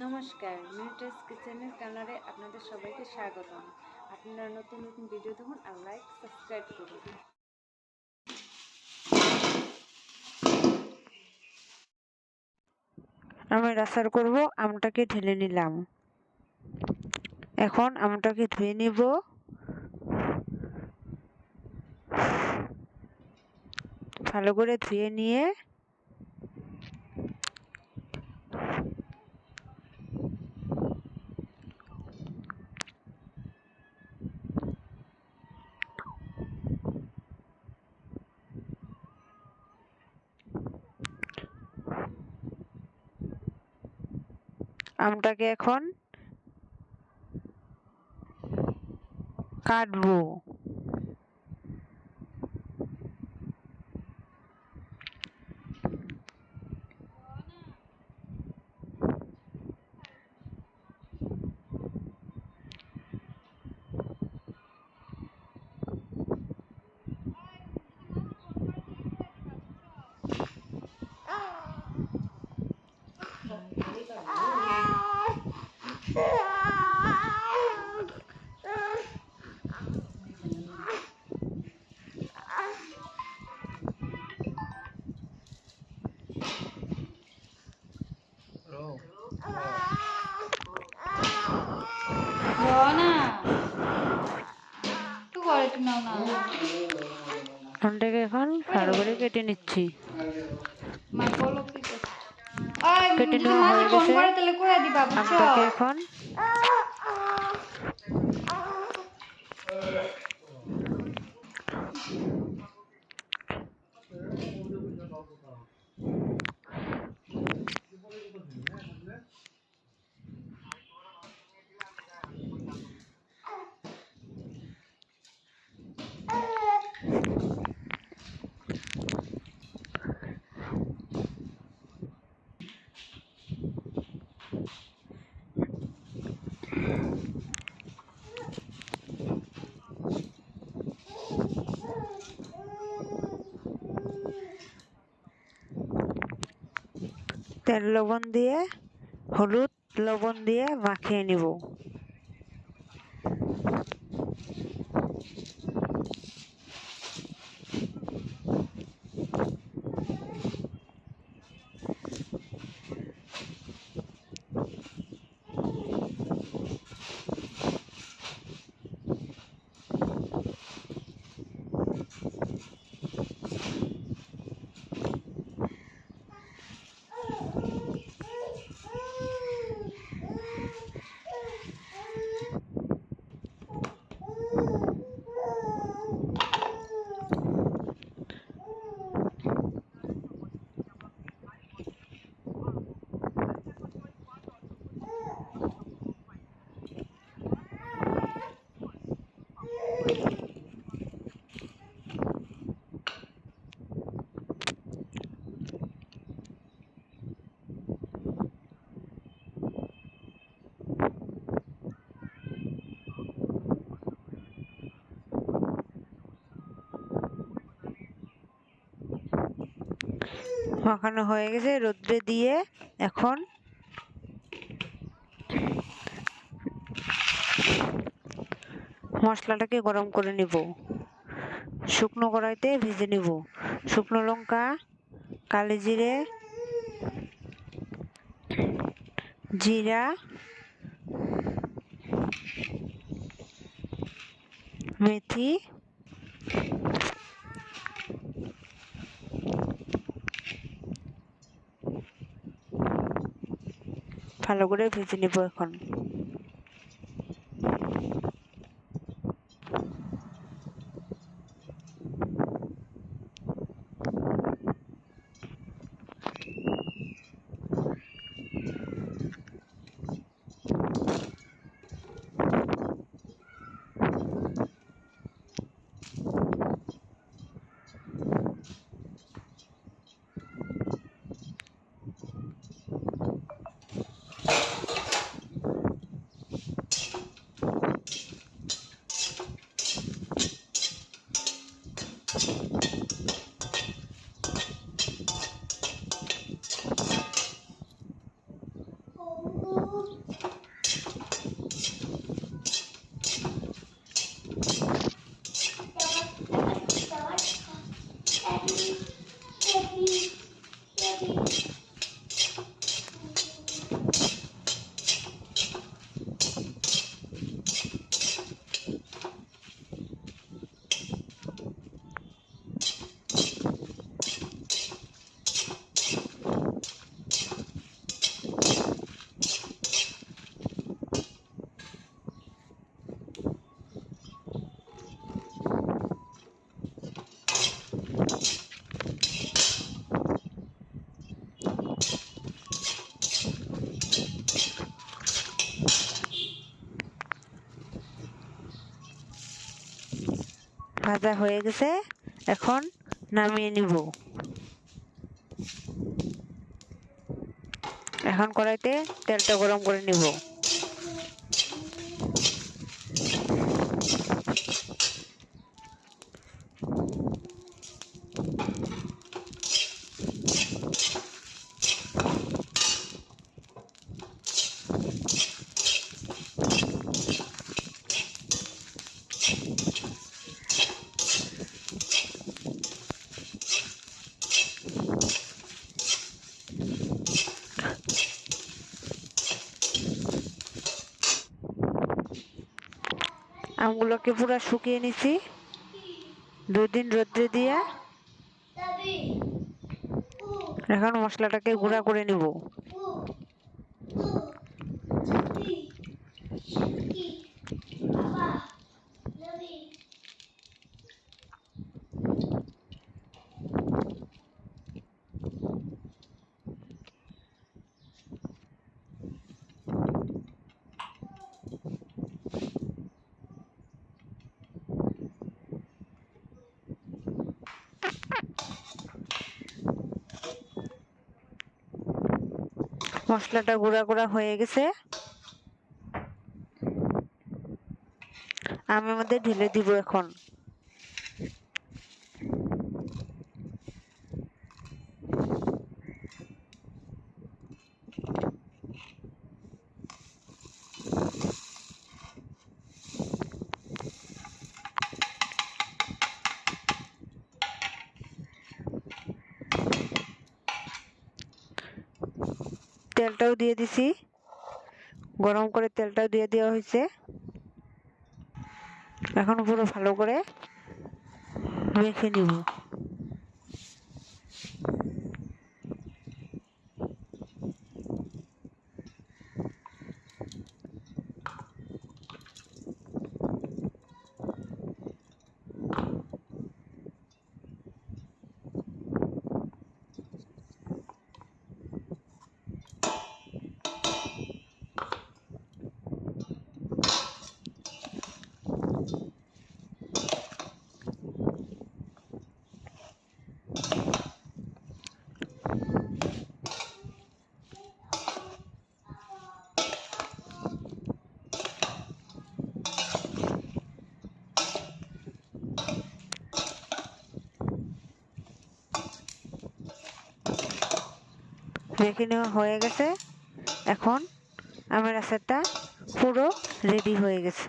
নমস্কার, মিনিটেস কিচেনের কর্নারে আপনাদের সবাইকে স্বাগতম। আপনারা নতুন নতুন ভিডিও দেখুন আর লাইক সাবস্ক্রাইব করুন। আমি আচার করব। আমটাকে ঢেলে নিলাম। এখন আমটাকে ধুয়ে নিব। ভালো করে ধুয়ে নিয়ে আমটাকে এখন কাটবো। আমটাকে এখন ভালো করে কেটে নিচ্ছি। কেটে নেওয়া হয়ে গেছে। আমটাকে এখন তেল লবণ দিয়ে হলুদ লবণ দিয়ে মাখিয়ে নিব। মাখানো হয়ে গেছে। রোদ্রে দিয়ে এখন মশলাটাকে গরম করে নিব। শুকনো কড়াইতে ভেজে নিব। শুকনো লঙ্কা, কালো জিরে, জিরা, মেথি, ভালো করে ভেজে নিব। এখন ভাজা হয়ে গেছে, এখন নামিয়ে নিব। এখন কড়াইতে তেলটা গরম করে নিব। আমগুলোকে পুরো শুকিয়ে নিছি 2 দিন রোদ্রে দিয়া। এখন মশলাটাকে গুঁড়া করে নিব। মশলাটা গুঁড়া গুঁড়া হয়ে গেছে, আমের মধ্যে ঢেলে দিব। এখন তেলটাও দিয়ে দিছি, গরম করে তেলটাও দিয়ে দেওয়া হয়েছে। এখন পুরো ভালো করে মেখে নিব। মেখে নেওয়া হয়ে গেছে। এখন আমের আচারটা পুরো রেডি হয়ে গেছে।